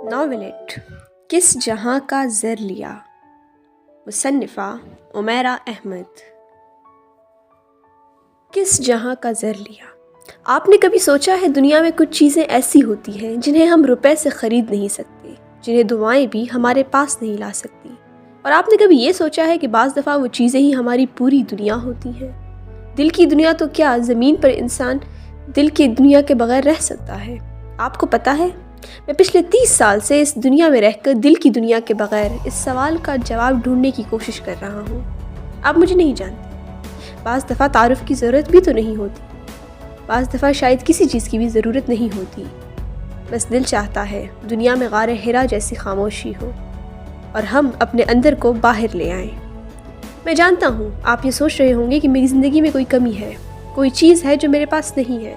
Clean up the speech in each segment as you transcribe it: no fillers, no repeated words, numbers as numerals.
Novelette کس جہاں کا زر لیا، مصنفہ عمیرہ احمد۔ کس جہاں کا زر لیا۔ آپ نے کبھی سوچا ہے دنیا میں کچھ چیزیں ایسی ہوتی ہیں جنہیں ہم روپے سے خرید نہیں سکتے، جنہیں دعائیں بھی ہمارے پاس نہیں لا سکتی؟ اور آپ نے کبھی یہ سوچا ہے کہ بعض دفعہ وہ چیزیں ہی ہماری پوری دنیا ہوتی ہیں؟ دل کی دنیا تو کیا، زمین پر انسان دل کی دنیا کے بغیر رہ سکتا ہے؟ آپ کو پتہ ہے میں پچھلے 30 سال سے اس دنیا میں رہ کر دل کی دنیا کے بغیر اس سوال کا جواب ڈھونڈنے کی کوشش کر رہا ہوں۔ آپ مجھے نہیں جانتے، بعض دفعہ تعارف کی ضرورت بھی تو نہیں ہوتی، بعض دفعہ شاید کسی چیز کی بھی ضرورت نہیں ہوتی، بس دل چاہتا ہے دنیا میں غار حرا جیسی خاموشی ہو اور ہم اپنے اندر کو باہر لے آئیں۔ میں جانتا ہوں آپ یہ سوچ رہے ہوں گے کہ میری زندگی میں کوئی کمی ہے، کوئی چیز ہے جو میرے پاس نہیں ہے،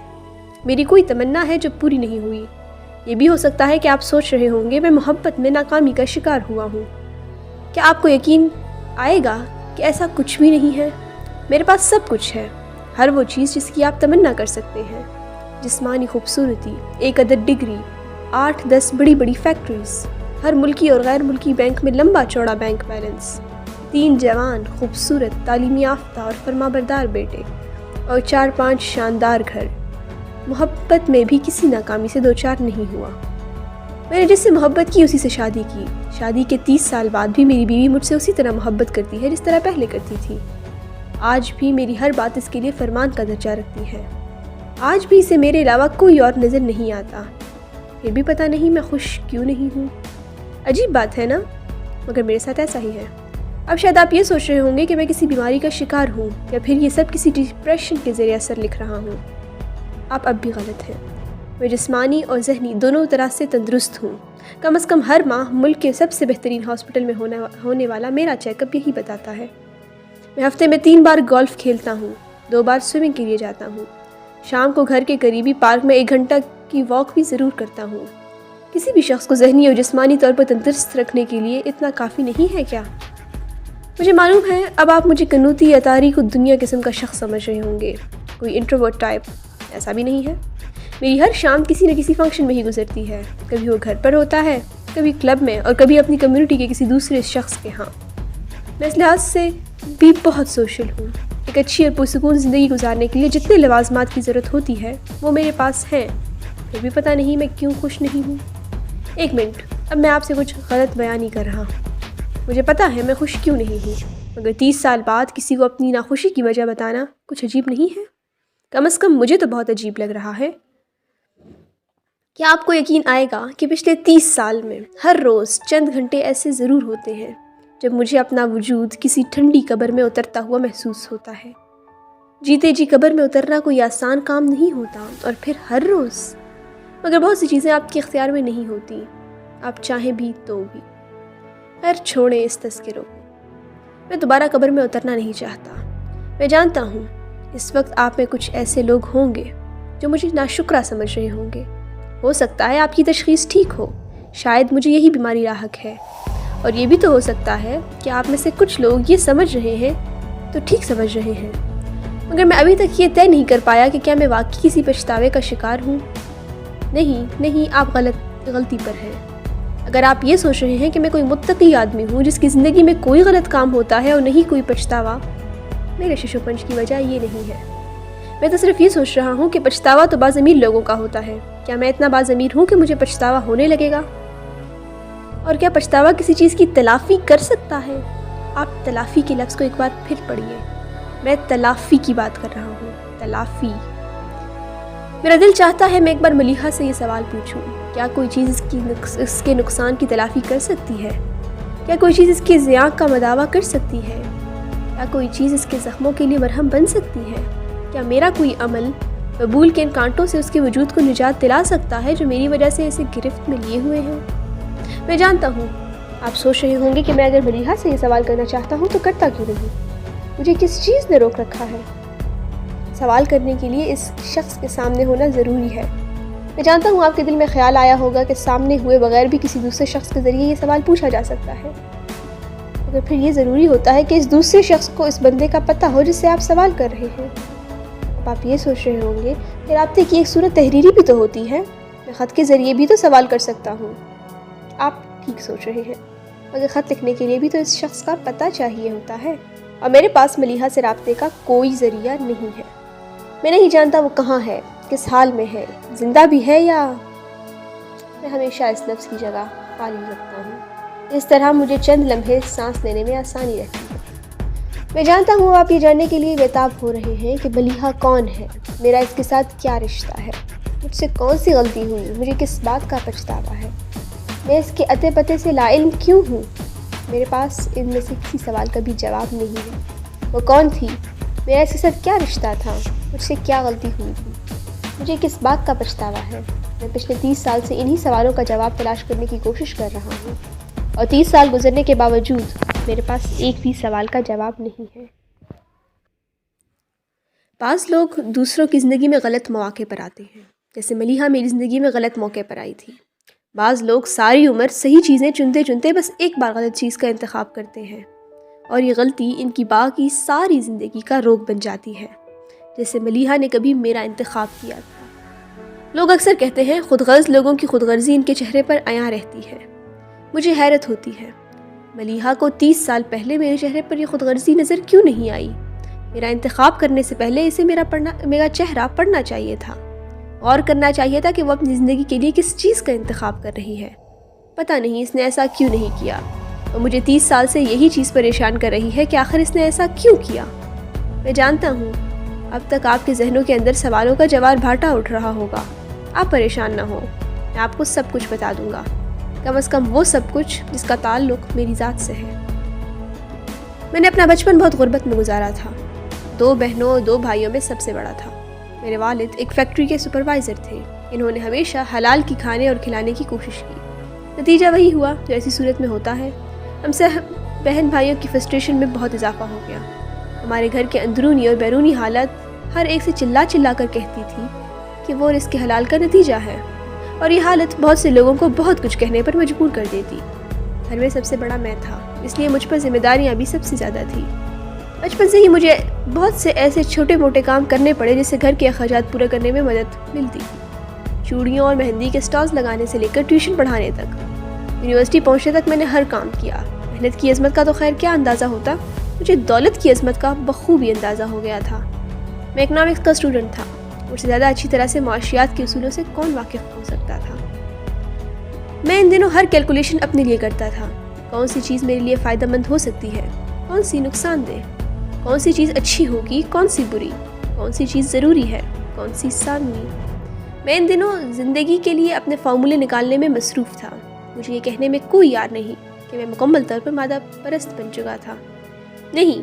میری کوئی تمنا ہے جو پوری نہیں ہوئی۔ یہ بھی ہو سکتا ہے کہ آپ سوچ رہے ہوں گے میں محبت میں ناکامی کا شکار ہوا ہوں۔ کیا آپ کو یقین آئے گا کہ ایسا کچھ بھی نہیں ہے؟ میرے پاس سب کچھ ہے، ہر وہ چیز جس کی آپ تمنا کر سکتے ہیں۔ جسمانی خوبصورتی، 1 عدد ڈگری، 8-10 بڑی بڑی فیکٹریز، ہر ملکی اور غیر ملکی بینک میں لمبا چوڑا بینک بیلنس، 3 جوان خوبصورت تعلیم یافتہ اور فرمانبردار بیٹے اور 4-5 شاندار گھر۔ محبت میں بھی کسی ناکامی سے دوچار نہیں ہوا۔ میں نے جس سے محبت کی اسی سے شادی کی۔ شادی کے 30 سال بعد بھی میری بیوی مجھ سے اسی طرح محبت کرتی ہے جس طرح پہلے کرتی تھی۔ آج بھی میری ہر بات اس کے لیے فرمان کا درجہ رکھتی ہے۔ آج بھی اسے میرے علاوہ کوئی اور نظر نہیں آتا۔ پھر بھی پتہ نہیں میں خوش کیوں نہیں ہوں۔ عجیب بات ہے نا، مگر میرے ساتھ ایسا ہی ہے۔ اب شاید آپ یہ سوچ رہے ہوں گے کہ میں کسی بیماری کا شکار ہوں یا پھر یہ سب کسی ڈپریشن کے زیر اثر لکھ رہا ہوں۔ آپ اب بھی غلط ہیں۔ میں جسمانی اور ذہنی دونوں طرح سے تندرست ہوں۔ کم از کم ہر ماہ ملک کے سب سے بہترین ہاسپٹل میں ہونے والا میرا چیک اپ یہی بتاتا ہے۔ میں ہفتے میں 3 بار گولف کھیلتا ہوں، 2 بار سوئمنگ کے لیے جاتا ہوں۔ شام کو گھر کے قریبی پارک میں 1 گھنٹہ کی واک بھی ضرور کرتا ہوں۔ کسی بھی شخص کو ذہنی اور جسمانی طور پر تندرست رکھنے کے لیے اتنا کافی نہیں ہے کیا؟ مجھے معلوم ہے اب آپ مجھے کنوتی یا تاریک دنیا قسم کا شخص سمجھ رہے ہوں گے، کوئی انٹروورٹ ٹائپ۔ ایسا بھی نہیں ہے۔ میری ہر شام کسی نہ کسی فنکشن میں ہی گزرتی ہے، کبھی وہ گھر پر ہوتا ہے، کبھی کلب میں اور کبھی اپنی کمیونٹی کے کسی دوسرے شخص کے ہاں۔ میں اس لحاظ سے بھی بہت سوشل ہوں۔ ایک اچھی اور پرسکون زندگی گزارنے کے لیے جتنے لوازمات کی ضرورت ہوتی ہے وہ میرے پاس ہیں، پھر بھی پتہ نہیں میں کیوں خوش نہیں ہوں۔ 1 منٹ، اب میں آپ سے کچھ غلط بیانی کر رہا ہوں۔ مجھے پتہ ہے میں خوش کیوں نہیں ہوں، مگر 30 سال بعد کسی کو اپنی ناخوشی کی وجہ بتانا کچھ عجیب نہیں ہے؟ کم از کم مجھے تو بہت عجیب لگ رہا ہے۔ کیا آپ کو یقین آئے گا کہ پچھلے 30 سال میں ہر روز چند گھنٹے ایسے ضرور ہوتے ہیں جب مجھے اپنا وجود کسی ٹھنڈی قبر میں اترتا ہوا محسوس ہوتا ہے۔ جیتے جی قبر میں اترنا کوئی آسان کام نہیں ہوتا، اور پھر ہر روز۔ مگر بہت سی چیزیں آپ کے اختیار میں نہیں ہوتی، آپ چاہیں بھی تو بھی۔ خیر چھوڑیں اس تذکروں کو۔ میں دوبارہ قبر میں اترنا نہیں چاہتا۔ میں جانتا ہوں اس وقت آپ میں کچھ ایسے لوگ ہوں گے جو مجھے ناشکرا سمجھ رہے ہوں گے۔ ہو سکتا ہے آپ کی تشخیص ٹھیک ہو، شاید مجھے یہی بیماری لاحق ہے، اور یہ بھی تو ہو سکتا ہے کہ آپ میں سے کچھ لوگ یہ سمجھ رہے ہیں تو ٹھیک سمجھ رہے ہیں، مگر میں ابھی تک یہ طے نہیں کر پایا کہ کیا میں واقعی کسی پچھتاوے کا شکار ہوں۔ نہیں، آپ غلطی پر ہیں۔ اگر آپ یہ سوچ رہے ہیں کہ میں کوئی متقی آدمی ہوں جس کی زندگی میں کوئی غلط کام ہوتا ہے اور نہیں کوئی پچھتاوا، میرے شش و پنج کی وجہ یہ نہیں ہے۔ میں تو صرف یہ سوچ رہا ہوں کہ پچھتاوا تو باضمیر لوگوں کا ہوتا ہے۔ کیا میں اتنا باضمیر ہوں کہ مجھے پچھتاوا ہونے لگے گا؟ اور کیا پچھتاوا کسی چیز کی تلافی کر سکتا ہے؟ آپ تلافی کے لفظ کو ایک بار پھر پڑھیے۔ میں تلافی کی بات کر رہا ہوں، تلافی۔ میرا دل چاہتا ہے میں ایک بار ملیحہ سے یہ سوال پوچھوں، کیا کوئی چیز اس کے نقصان کی تلافی کر سکتی ہے؟ کیا کوئی چیز اس کے زیاں کا مداوع کر سکتی ہے؟ کیا کوئی چیز اس کے زخموں کے لیے مرہم بن سکتی ہے؟ کیا میرا کوئی عمل قبول کے ان کانٹوں سے اس کے وجود کو نجات دلا سکتا ہے جو میری وجہ سے اسے گرفت میں لیے ہوئے ہیں؟ میں جانتا ہوں آپ سوچ رہے ہوں گے کہ میں اگر ملیحہ سے یہ سوال کرنا چاہتا ہوں تو کرتا کیوں نہیں؟ مجھے کس چیز نے روک رکھا ہے؟ سوال کرنے کے لیے اس شخص کے سامنے ہونا ضروری ہے۔ میں جانتا ہوں آپ کے دل میں خیال آیا ہوگا کہ سامنے ہوئے بغیر بھی کسی دوسرے شخص کے ذریعے یہ سوال پوچھا جا سکتا ہے، مگر پھر یہ ضروری ہوتا ہے کہ اس دوسرے شخص کو اس بندے کا پتہ ہو جس سے آپ سوال کر رہے ہیں۔ اب آپ یہ سوچ رہے ہوں گے کہ رابطے کی ایک صورت تحریری بھی تو ہوتی ہے، میں خط کے ذریعے بھی تو سوال کر سکتا ہوں۔ آپ ٹھیک سوچ رہے ہیں، مگر خط لکھنے کے لیے بھی تو اس شخص کا پتہ چاہیے ہوتا ہے، اور میرے پاس ملیحہ سے رابطے کا کوئی ذریعہ نہیں ہے۔ میں نہیں جانتا وہ کہاں ہے، کس حال میں ہے، زندہ بھی ہے یا… میں ہمیشہ اس لفظ کی جگہ خالی رکھتا ہوں، اس طرح مجھے چند لمحے سانس لینے میں آسانی رہتی ہے۔ میں جانتا ہوں آپ یہ جاننے کے لیے بےتاب ہو رہے ہیں کہ ملیحہ کون ہے، میرا اس کے ساتھ کیا رشتہ ہے، مجھ سے کون سی غلطی ہوئی، مجھے کس بات کا پچھتاوا ہے، میں اس کے اتے پتے سے لا علم کیوں ہوں۔ میرے پاس ان میں سے کسی سوال کا بھی جواب نہیں ہے۔ وہ کون تھی، میرا اس کے ساتھ کیا رشتہ تھا، مجھ سے کیا غلطی ہوئی تھی، مجھے کس بات کا پچھتاوا ہے۔ میں پچھلے 30 سال سے انہی سوالوں کا جواب تلاش کرنے کی کوشش کر رہا ہوں، اور 30 سال گزرنے کے باوجود میرے پاس ایک بھی سوال کا جواب نہیں ہے۔ بعض لوگ دوسروں کی زندگی میں غلط مواقع پر آتے ہیں، جیسے ملیحہ میری زندگی میں غلط موقع پر آئی تھی۔ بعض لوگ ساری عمر صحیح چیزیں چنتے چنتے بس ایک بار غلط چیز کا انتخاب کرتے ہیں، اور یہ غلطی ان کی باقی ساری زندگی کا روگ بن جاتی ہے، جیسے ملیحہ نے کبھی میرا انتخاب کیا تھا۔ لوگ اکثر کہتے ہیں خود غرض لوگوں کی خود غرضی ان کے چہرے پر عیاں رہتی ہے۔ مجھے حیرت ہوتی ہے، ملیحہ کو 30 سال پہلے میرے چہرے پر یہ خود غرضی نظر کیوں نہیں آئی؟ میرا انتخاب کرنے سے پہلے اسے میرا چہرہ پڑھنا چاہیے تھا، غور کرنا چاہیے تھا کہ وہ اپنی زندگی کے لیے کس چیز کا انتخاب کر رہی ہے۔ پتہ نہیں اس نے ایسا کیوں نہیں کیا، اور مجھے 30 سال سے یہی چیز پریشان کر رہی ہے کہ آخر اس نے ایسا کیوں کیا۔ میں جانتا ہوں اب تک آپ کے ذہنوں کے اندر سوالوں کا جوار بھاٹا اٹھ رہا ہوگا۔ آپ پریشان نہ ہو، میں آپ کو سب کچھ بتا دوں گا، کم از کم وہ سب کچھ جس کا تعلق میری ذات سے ہے۔ میں نے اپنا بچپن بہت غربت میں گزارا تھا، 2 بہنوں اور 2 بھائیوں میں سب سے بڑا تھا۔ میرے والد ایک فیکٹری کے سپروائزر تھے، انہوں نے ہمیشہ حلال کی کھانے اور کھلانے کی کوشش کی۔ نتیجہ وہی ہوا جو ایسی صورت میں ہوتا ہے، ہم سے بہن بھائیوں کی فرسٹریشن میں بہت اضافہ ہو گیا۔ ہمارے گھر کے اندرونی اور بیرونی حالت ہر ایک سے چلا چلا کر کہتی تھی کہ وہ رزق حلال کا نتیجہ ہے، اور یہ حالت بہت سے لوگوں کو بہت کچھ کہنے پر مجبور کر دیتی۔ گھر میں سب سے بڑا میں تھا، اس لیے مجھ پر ذمہ داریاں بھی سب سے زیادہ تھیں۔ بچپن سے ہی مجھے بہت سے ایسے چھوٹے موٹے کام کرنے پڑے جس سے گھر کے اخراجات پورے کرنے میں مدد ملتی تھی، چوڑیوں اور مہندی کے سٹالز لگانے سے لے کر ٹیوشن پڑھانے تک۔ یونیورسٹی پہنچنے تک میں نے ہر کام کیا۔ محنت کی عظمت کا تو خیر کیا اندازہ ہوتا، مجھے دولت کی عظمت کا بخوبی اندازہ ہو گیا تھا۔ میں اکنامکس کا اسٹوڈنٹ تھا، مجھ سے زیادہ اچھی طرح سے معاشیات کے اصولوں سے کون واقف ہو سکتا تھا۔ میں ان دنوں ہر کیلکولیشن اپنے لیے کرتا تھا، کون سی چیز میرے لیے فائدہ مند ہو سکتی ہے، کون سی نقصان دہ، کون سی چیز اچھی ہوگی، کون سی بری، کون سی چیز ضروری ہے، کون سی ثانوی۔ میں ان دنوں زندگی کے لیے اپنے فارمولے نکالنے میں مصروف تھا۔ مجھے یہ کہنے میں کوئی یار نہیں کہ میں مکمل طور پر مادہ پرست بن چکا تھا۔ نہیں،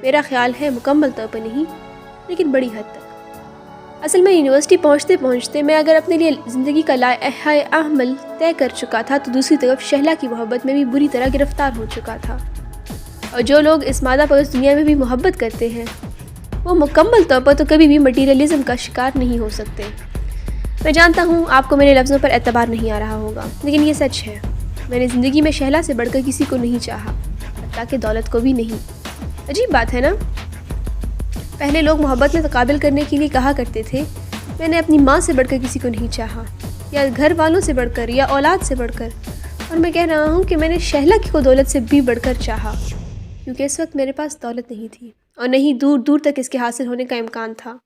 میرا خیال ہے مکمل طور پر نہیں، لیکن بڑی حد تک۔ اصل میں یونیورسٹی پہنچتے پہنچتے میں اگر اپنے لیے زندگی کا لائحہ عمل طے کر چکا تھا تو دوسری طرف شہلا کی محبت میں بھی بری طرح گرفتار ہو چکا تھا۔ اور جو لوگ اس مادہ پرست دنیا میں بھی محبت کرتے ہیں وہ مکمل طور پر تو کبھی بھی مٹیریلزم کا شکار نہیں ہو سکتے۔ میں جانتا ہوں آپ کو میرے لفظوں پر اعتبار نہیں آ رہا ہوگا، لیکن یہ سچ ہے۔ میں نے زندگی میں شہلا سے بڑھ کر کسی کو نہیں چاہا، حتیٰ کہ دولت کو بھی نہیں۔ عجیب بات ہے نا؟ پہلے لوگ محبت میں تقابل کرنے کے لیے کہا کرتے تھے میں نے اپنی ماں سے بڑھ کر کسی کو نہیں چاہا، یا گھر والوں سے بڑھ کر، یا اولاد سے بڑھ کر، اور میں کہہ رہا ہوں کہ میں نے شہلا کو دولت سے بھی بڑھ کر چاہا، کیونکہ اس وقت میرے پاس دولت نہیں تھی، اور نہیں دور دور تک اس کے حاصل ہونے کا امکان تھا۔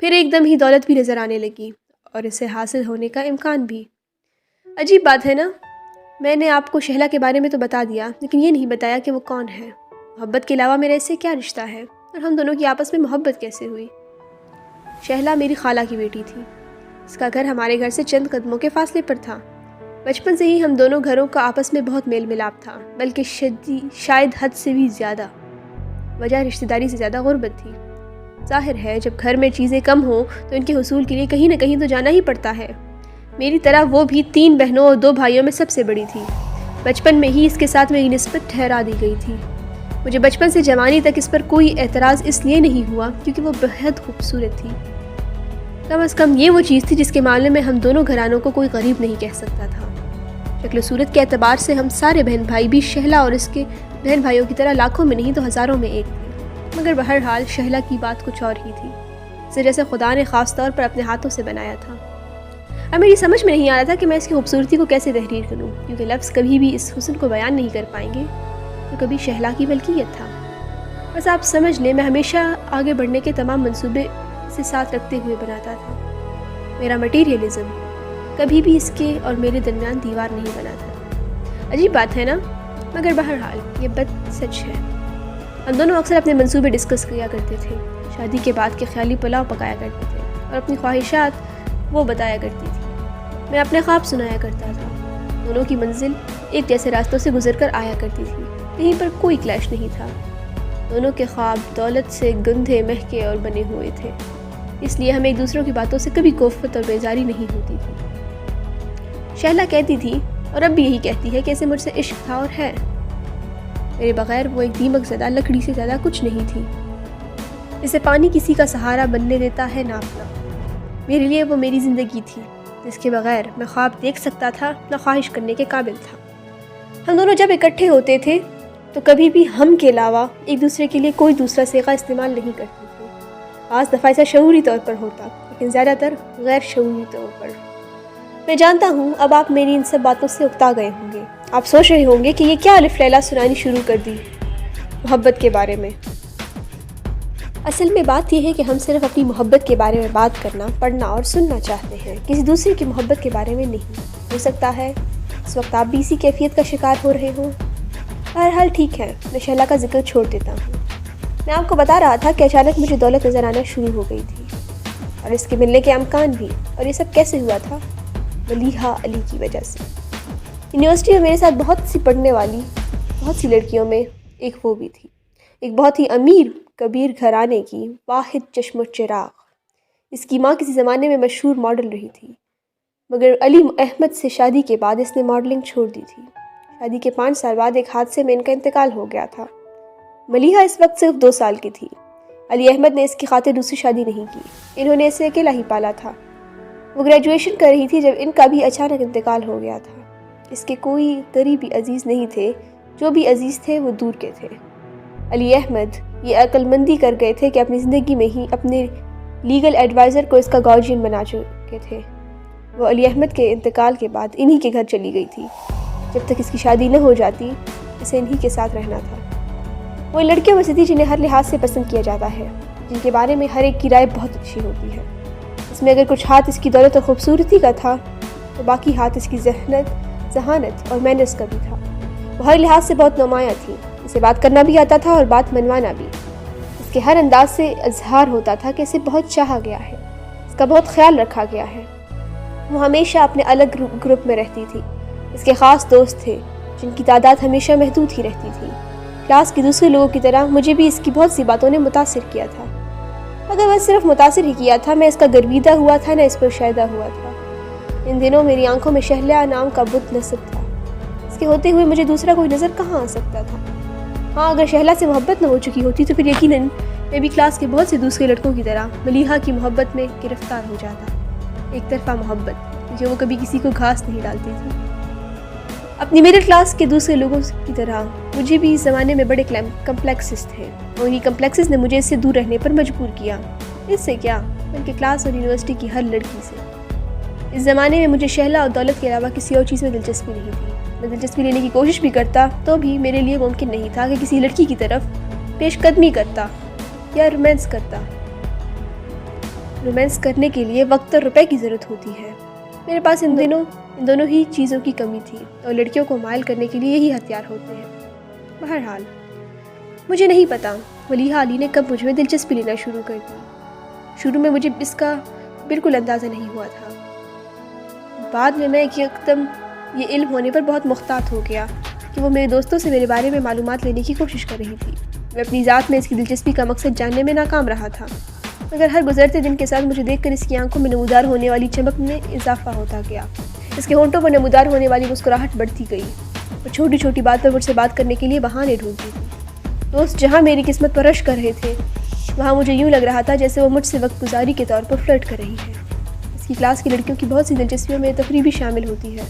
پھر ایک دم ہی دولت بھی نظر آنے لگی، اور اسے حاصل ہونے کا امکان بھی۔ عجیب بات ہے نا؟ میں نے آپ کو شہلا کے بارے میں تو بتا دیا، لیکن یہ نہیں بتایا کہ وہ کون ہے، محبت کے علاوہ میرے اس سے کیا رشتہ ہے، اور ہم دونوں کی آپس میں محبت کیسے ہوئی۔ شہلا میری خالہ کی بیٹی تھی، اس کا گھر ہمارے گھر سے چند قدموں کے فاصلے پر تھا۔ بچپن سے ہی ہم دونوں گھروں کا آپس میں بہت میل ملاپ تھا، بلکہ شاید حد سے بھی زیادہ۔ وجہ رشتہ داری سے زیادہ غربت تھی۔ ظاہر ہے جب گھر میں چیزیں کم ہوں تو ان کے حصول کے لیے کہیں نہ کہیں تو جانا ہی پڑتا ہے۔ میری طرح وہ بھی 3 بہنوں اور 2 بھائیوں میں سب سے بڑی تھی۔ بچپن میں ہی اس کے ساتھ میری نسبت ٹھہرا دی گئی تھی۔ مجھے بچپن سے جوانی تک اس پر کوئی اعتراض اس لیے نہیں ہوا کیونکہ وہ بہت خوبصورت تھی۔ کم از کم یہ وہ چیز تھی جس کے معاملے میں ہم دونوں گھرانوں کو کوئی غریب نہیں کہہ سکتا تھا۔ شکل و صورت کے اعتبار سے ہم سارے بہن بھائی بھی شہلا اور اس کے بہن بھائیوں کی طرح لاکھوں میں نہیں تو ہزاروں میں ایک تھے، مگر بہرحال شہلا کی بات کچھ اور ہی تھی۔ اسے جیسے خدا نے خاص طور پر اپنے ہاتھوں سے بنایا تھا۔ اب میری سمجھ میں نہیں آ رہا تھا کہ میں اس کی خوبصورتی کو کیسے تحریر کروں، کیونکہ لفظ کبھی بھی اس حسن کو بیان نہیں کر پائیں گے جو کبھی شہلا کی ملکیت تھا۔ بس آپ سمجھ لیں، میں ہمیشہ آگے بڑھنے کے تمام منصوبے اسے ساتھ رکھتے ہوئے بناتا تھا۔ میرا مٹیریلزم کبھی بھی اس کے اور میرے درمیان دیوار نہیں بنا تھا۔ عجیب بات ہے نا، مگر بہرحال یہ بات سچ ہے۔ ہم دونوں اکثر اپنے منصوبے ڈسکس کیا کرتے تھے، شادی کے بعد کے خیالی پلاؤ پکایا کرتے تھے اور اپنی خواہشات وہ بتایا کرتی تھی، میں اپنے خواب سنایا کرتا تھا۔ دونوں کی منزل ایک جیسے راستوں سے گزر کر آیا کرتی تھی، کہیں پر کوئی کلیش نہیں تھا۔ دونوں کے خواب دولت سے گندھے مہکے اور بنے ہوئے تھے، اس لیے ہمیں ایک دوسروں کی باتوں سے کبھی کوفت اور بیزاری نہیں ہوتی تھی۔ شہلا کہتی تھی، اور اب بھی یہی کہتی ہے، کہ اسے مجھ سے عشق تھا اور ہے۔ میرے بغیر وہ ایک دیمک زدہ لکڑی سے زیادہ کچھ نہیں تھی، جسے پانی کسی کا سہارا بننے دیتا ہے ناپنا۔ میرے لیے وہ میری زندگی تھی، جس کے بغیر میں خواب دیکھ سکتا تھا، نہ خواہش کرنے کے قابل تھا۔ ہم دونوں جب اکٹھے ہوتے تھے تو کبھی بھی ہم کے علاوہ ایک دوسرے کے لیے کوئی دوسرا صیغہ استعمال نہیں کرتے تھے۔ بعض دفعہ ایسا شعوری طور پر ہوتا، لیکن زیادہ تر غیر شعوری طور پر۔ میں جانتا ہوں اب آپ میری ان سب باتوں سے اکتا گئے ہوں گے۔ آپ سوچ رہے ہوں گے کہ یہ کیا الف لیلا سنانی شروع کر دی محبت کے بارے میں۔ اصل میں بات یہ ہے کہ ہم صرف اپنی محبت کے بارے میں بات کرنا، پڑھنا اور سننا چاہتے ہیں، کسی دوسرے کی محبت کے بارے میں نہیں۔ ہو سکتا ہے اس وقت آپ بھی اسی کیفیت کا شکار ہو رہے ہوں۔ بہرحال ٹھیک ہے، میں شہلا کا ذکر چھوڑ دیتا ہوں۔ میں آپ کو بتا رہا تھا کہ اچانک مجھے دولت نظر آنا شروع ہو گئی تھی، اور اس کے ملنے کے امکان بھی۔ اور یہ سب کیسے ہوا تھا؟ ملیحہ علی کی وجہ سے۔ یونیورسٹی میں میرے ساتھ بہت سی پڑھنے والی بہت سی لڑکیوں میں ایک وہ بھی تھی، ایک بہت ہی امیر کبیر گھرانے کی واحد چشم و چراغ۔ اس کی ماں کسی زمانے میں مشہور ماڈل رہی تھی، مگر علی احمد سے شادی کے بعد اس نے ماڈلنگ چھوڑ دی تھی۔ شادی کے 5 سال بعد ایک حادثے میں ان کا انتقال ہو گیا تھا۔ ملیحہ اس وقت صرف 2 سال کی تھی۔ علی احمد نے اس کی خاطر دوسری شادی نہیں کی، انہوں نے اسے اکیلا ہی پالا تھا۔ وہ گریجویشن کر رہی تھی جب ان کا بھی اچانک انتقال ہو گیا تھا۔ اس کے کوئی قریبی عزیز نہیں تھے، جو بھی عزیز تھے وہ دور کے تھے۔ علی احمد یہ عقل مندی کر گئے تھے کہ اپنی زندگی میں ہی اپنے لیگل ایڈوائزر کو اس کا گارجین بنا چکے تھے۔ وہ علی احمد کے انتقال کے بعد انہی کے گھر چلی گئی تھی۔ جب تک اس کی شادی نہ ہو جاتی، اسے انہی کے ساتھ رہنا تھا۔ وہ ان لڑکیوں میں سے تھی جنہیں ہر لحاظ سے پسند کیا جاتا ہے، جن کے بارے میں ہر ایک کی رائے بہت اچھی ہوتی ہے۔ اس میں اگر کچھ ہاتھ اس کی دولت اور خوبصورتی کا تھا تو باقی ہاتھ اس کی ذہانت اور مینرز کا بھی تھا۔ وہ ہر لحاظ سے بہت نمایاں تھی، اسے بات کرنا بھی آتا تھا اور بات منوانا بھی۔ اس کے ہر انداز سے اظہار ہوتا تھا کہ اسے بہت چاہا گیا ہے، اس کا بہت خیال رکھا گیا ہے۔ وہ ہمیشہ اپنے الگ گروپ میں رہتی تھی۔ اس کے خاص دوست تھے جن کی تعداد ہمیشہ محدود ہی رہتی تھی۔ کلاس کے دوسرے لوگوں کی طرح مجھے بھی اس کی بہت سی باتوں نے متاثر کیا تھا، مگر بس صرف متاثر ہی کیا تھا، میں اس کا گرویدہ ہوا تھا نہ اس پر شائدہ ہوا تھا۔ ان دنوں میری آنکھوں میں شہلا نام کا بت نصب تھا، اس کے ہوتے ہوئے مجھے دوسرا کوئی نظر کہاں آ سکتا تھا۔ ہاں، اگر شہلا سے محبت نہ ہو چکی ہوتی تو پھر یقیناً میں بھی کلاس کے بہت سے دوسرے لڑکوں کی طرح ملیحہ کی محبت میں گرفتار ہو جاتا۔ ایک طرفہ محبت، کیونکہ وہ کبھی کسی کو گھاس نہیں ڈالتی تھی۔ اپنی میڈل کلاس کے دوسرے لوگوں کی طرح مجھے بھی اس زمانے میں بڑے کمپلیکسز تھے، اور انہی کمپلیکسز نے مجھے اس سے دور رہنے پر مجبور کیا۔ اس سے کیا، بلکہ کلاس اور یونیورسٹی کی ہر لڑکی سے۔ اس زمانے میں مجھے شہلا اور دولت کے علاوہ کسی اور چیز میں دلچسپی نہیں تھی۔ میں دلچسپی لینے کی کوشش بھی کرتا تو بھی میرے لیے ممکن نہیں تھا کہ کسی لڑکی کی طرف پیش قدمی کرتا یا رومانس کرتا۔ رومانس کرنے کے لیے وقت اور روپے کی ضرورت ہوتی ہے۔ میرے پاس ان دونوں ہی چیزوں کی کمی تھی، اور لڑکیوں کو مائل کرنے کے لیے یہی ہتھیار ہوتے ہیں۔ بہرحال مجھے نہیں پتا ملیحہ علی نے کب مجھ میں دلچسپی لینا شروع کر دی۔ شروع میں مجھے اس کا بالکل اندازہ نہیں ہوا تھا۔ بعد میں ایک یکدم یہ علم ہونے پر بہت محتاط ہو گیا کہ وہ میرے دوستوں سے میرے بارے میں معلومات لینے کی کوشش کر رہی تھی۔ میں اپنی ذات میں اس کی دلچسپی کا مقصد جاننے میں ناکام رہا تھا، مگر ہر گزرتے دن کے ساتھ مجھے دیکھ کر اس کی آنکھوں میں نمودار ہونے والی چمک میں اضافہ ہوتا گیا۔ اس کے ہونٹوں پر نمودار ہونے والی مسکراہٹ بڑھتی گئی، اور چھوٹی چھوٹی بات پر مجھ سے بات کرنے کے لیے بہانے ڈھونڈتی تھی۔ دوست جہاں میری قسمت پر رش کر رہے تھے، وہاں مجھے یوں لگ رہا تھا جیسے وہ مجھ سے وقت گزاری کے طور پر فلرٹ کر رہی ہے۔ اس کی کلاس کی لڑکیوں کی بہت سی دلچسپیوں میں تفریح بھی شامل ہوتی ہے۔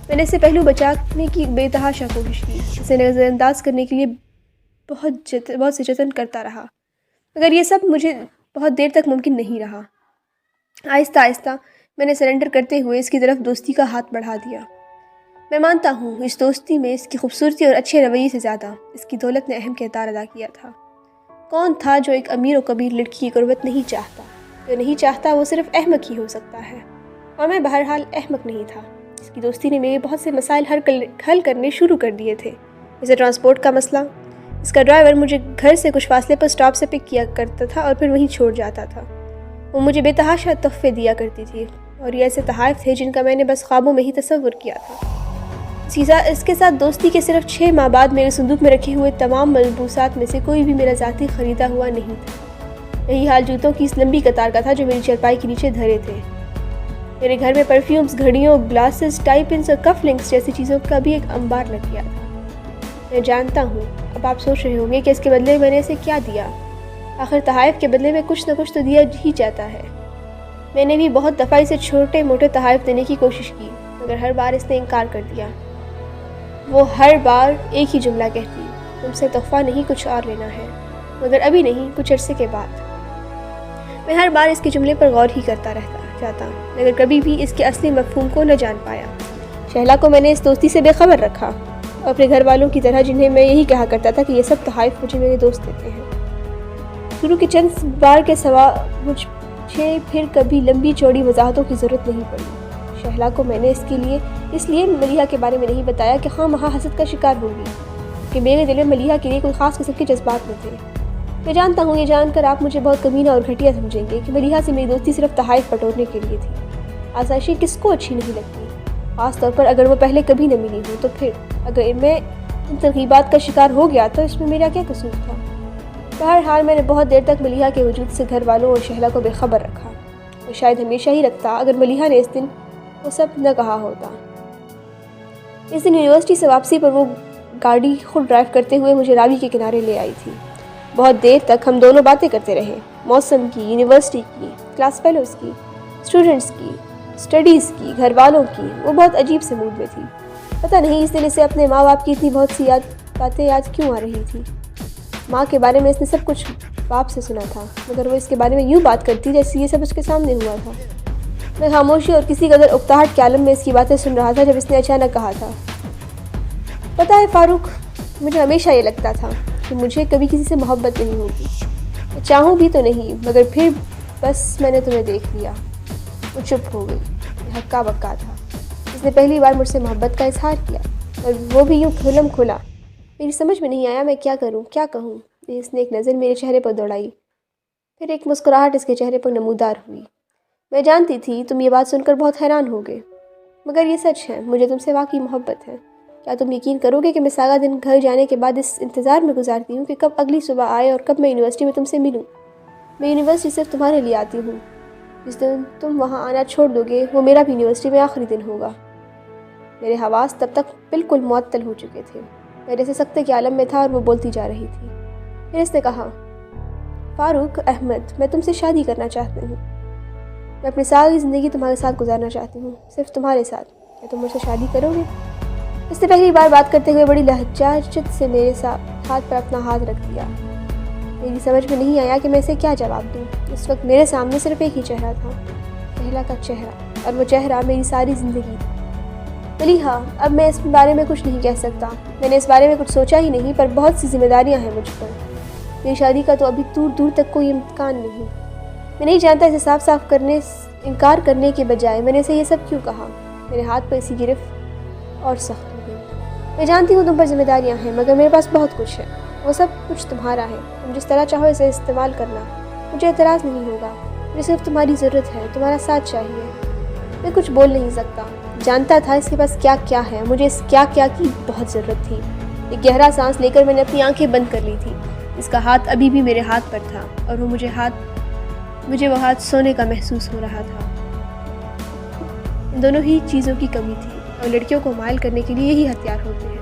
میں نے اسے پہلو بچانے کی بے تحاشا کوشش کی، اسے نظر انداز کرنے کے لیے بہت سے جتن کرتا رہا، مگر یہ سب مجھے بہت دیر تک ممکن نہیں رہا۔ آہستہ آہستہ میں نے سرنڈر کرتے ہوئے اس کی طرف دوستی کا ہاتھ بڑھا دیا۔ میں مانتا ہوں اس دوستی میں اس کی خوبصورتی اور اچھے رویے سے زیادہ اس کی دولت نے اہم کردار ادا کیا تھا۔ کون تھا جو ایک امیر و کبیر لڑکی کی قربت نہیں چاہتا؟ جو نہیں چاہتا وہ صرف احمق ہی ہو سکتا ہے، اور میں بہرحال احمق نہیں تھا۔ اس کی دوستی نے میرے بہت سے مسائل حل کرنے شروع کر دیے تھے، جیسے ٹرانسپورٹ کا مسئلہ۔ اس کا ڈرائیور مجھے گھر سے کچھ فاصلے پر سٹاپ سے پک کیا کرتا تھا اور پھر وہیں چھوڑ جاتا تھا۔ وہ مجھے بے تحاشا تحفے دیا کرتی تھی، اور یہ ایسے تحائف تھے جن کا میں نے بس خوابوں میں ہی تصور کیا تھا۔ اس کے ساتھ دوستی کے صرف 6 ماہ بعد میرے صندوق میں رکھے ہوئے تمام ملبوسات میں سے کوئی بھی میرا ذاتی خریدا ہوا نہیں تھا۔ یہی حال جوتوں کی اس لمبی قطار کا تھا جو میری چارپائی کے نیچے دھرے تھے۔ میرے گھر میں پرفیومز، گھڑیوں، گلاسز، ٹائی پنس اور کف لنکس جیسی چیزوں کا بھی ایک انبار لگ گیا تھا۔ میں جانتا ہوں اب آپ سوچ رہے ہوں گے کہ اس کے بدلے میں نے اسے کیا دیا۔ آخر تحائف کے بدلے میں کچھ نہ کچھ تو دیا ہی جاتا ہے۔ میں نے بھی بہت دفعہ اسے چھوٹے موٹے تحائف دینے کی کوشش کی، مگر ہر بار اس نے انکار کر دیا۔ وہ ہر بار ایک ہی جملہ کہتی، تم سے تحفہ نہیں کچھ اور لینا ہے، مگر ابھی نہیں، کچھ عرصے کے بعد۔ میں ہر بار اس کے جملے پر غور ہی کرتا جاتا، مگر کبھی بھی اس کے اصلی مفہوم کو نہ جان پایا۔ شہلا کو میں نے اس دوستی سے بے خبر رکھا، اور اپنے گھر والوں کی طرح جنہیں میں یہی کہا کرتا تھا کہ یہ سب تحائف مجھے میرے دوست دیتے ہیں۔ شروع کے چند بار کے سوا مجھے پھر کبھی لمبی چوڑی وضاحتوں کی ضرورت نہیں پڑی۔ شہلا کو میں نے اس لیے ملیحہ کے بارے میں نہیں بتایا کہ خواہ مخواہ حسد کا شکار ہوگی، کہ میرے دل میں ملیحہ کے لیے کوئی خاص قسم کے جذبات نہ تھے۔ میں جانتا ہوں یہ جان کر آپ مجھے بہت کمینہ اور گھٹیا سمجھیں گے کہ ملیحہ سے میری دوستی صرف تحائف بٹورنے کے لیے تھی۔ آسائشیں کس کو اچھی نہیں لگتی، خاص طور پر اگر وہ پہلے کبھی نہ ملی ہوں۔ تو پھر اگر میں ان ترغیبات کا شکار ہو گیا تو اس میں میرا کیا قصور تھا؟ بہرحال میں نے بہت دیر تک ملیحہ کے وجود سے گھر والوں اور شہلا کو بے خبر رکھا، اور شاید ہمیشہ ہی رکھتا اگر ملیحہ نے اس دن وہ سب نہ کہا ہوتا۔ اس دن یونیورسٹی سے واپسی پر وہ گاڑی خود ڈرائیو کرتے ہوئے مجھے راوی کے کنارے لے آئی تھی۔ بہت دیر تک ہم دونوں باتیں کرتے رہے، موسم کی، یونیورسٹی کی، کلاس فیلوز کی، اسٹوڈنٹس کی، اسٹڈیز کی، گھر والوں کی۔ وہ بہت عجیب سے موڈ میں تھی۔ پتہ نہیں اس دن اسے اپنے ماں باپ کی اتنی بہت سی باتیں یاد کیوں آ رہی تھی۔ ماں کے بارے میں اس نے سب کچھ باپ سے سنا تھا، مگر وہ اس کے بارے میں یوں بات کرتی جیسے یہ سب اس کے سامنے ہوا تھا۔ میں خاموشی اور کسی قدر اکتاہٹ کے عالم میں اس کی باتیں سن رہا تھا جب اس نے اچانک کہا تھا، پتہ ہے فاروق، مجھے ہمیشہ یہ لگتا تھا کہ مجھے کبھی کسی سے محبت نہیں ہوگی، میں چاہوں بھی تو نہیں، مگر پھر بس میں نے تمہیں دیکھ لیا۔ وہ چپ ہو گئی۔ یہ ہکا بکا تھا۔ اس نے پہلی بار مجھ سے محبت کا اظہار کیا، اور وہ بھی یوں کھلم کھلا۔ میری سمجھ میں نہیں آیا میں کیا کروں، کیا کہوں۔ اس نے ایک نظر میرے چہرے پر دوڑائی، پھر ایک مسکراہٹ اس کے چہرے پر نمودار ہوئی۔ میں جانتی تھی تم یہ بات سن کر بہت حیران ہوگے، مگر یہ سچ ہے، مجھے تم سے واقعی محبت ہے۔ کیا تم یقین کرو گے کہ میں سارا دن گھر جانے کے بعد اس انتظار میں گزارتی ہوں کہ کب اگلی صبح آئے اور کب میں یونیورسٹی میں تم سے ملوں۔ میں یونیورسٹی صرف تمہارے لیے آتی ہوں۔ جس دن تم وہاں آنا چھوڑ دو گے وہ میرا بھی یونیورسٹی میں آخری دن ہوگا۔ میرے حواس تب تک بالکل معطل ہو چکے تھے، میں جیسے سکتے کے عالم میں تھا اور وہ بولتی جا رہی تھی۔ پھر اس نے کہا، فاروق احمد، میں تم سے شادی کرنا چاہتی ہوں۔ میں اپنی ساری زندگی تمہارے ساتھ گزارنا چاہتی ہوں، صرف تمہارے ساتھ۔ کیا تم مجھ سے شادی کرو گے؟ اس نے پہلی بار بات کرتے ہوئے بڑی لہجاجت سے میرے ہاتھ پر اپنا ہاتھ رکھ دیا۔ میری سمجھ میں نہیں آیا کہ میں اسے کیا جواب دوں۔ اس وقت میرے سامنے صرف ایک ہی چہرہ تھا، شہلا کا چہرہ، اور وہ چہرہ میری ساری زندگی تھی۔ ملیحہ، اب میں اس بارے میں کچھ نہیں کہہ سکتا۔ میں نے اس بارے میں کچھ سوچا ہی نہیں، پر بہت سی ذمہ داریاں ہیں مجھ پر۔ میری شادی کا تو ابھی دور دور تک کوئی امکان نہیں۔ میں نہیں جانتا اسے صاف صاف انکار کرنے کے بجائے میں نے اسے یہ سب کیوں کہا۔ میرے ہاتھ پر اسی گرفت اور سخت ہو گئی۔ میں جانتی ہوں تم پر ذمہ داریاں ہیں، مگر میرے پاس بہت کچھ ہے۔ وہ سب کچھ تمہارا ہے، تم جس طرح چاہو اسے استعمال کرنا، مجھے اعتراض نہیں ہوگا۔ مجھے صرف تمہاری ضرورت ہے، تمہارا ساتھ چاہیے۔ میں کچھ بول نہیں سکتا۔ جانتا تھا اس کے پاس کیا کیا ہے، مجھے اس کیا کیا کی بہت ضرورت تھی۔ ایک گہرا سانس لے کر میں نے اپنی آنکھیں بند کر لی تھی۔ اس کا ہاتھ ابھی بھی میرے ہاتھ پر تھا، اور مجھے وہ ہاتھ سونے کا محسوس ہو رہا تھا۔ ان دونوں ہی چیزوں کی کمی تھی، اور لڑکیوں کو مائل کرنے کے لیے یہی ہتھیار ہوتے ہیں۔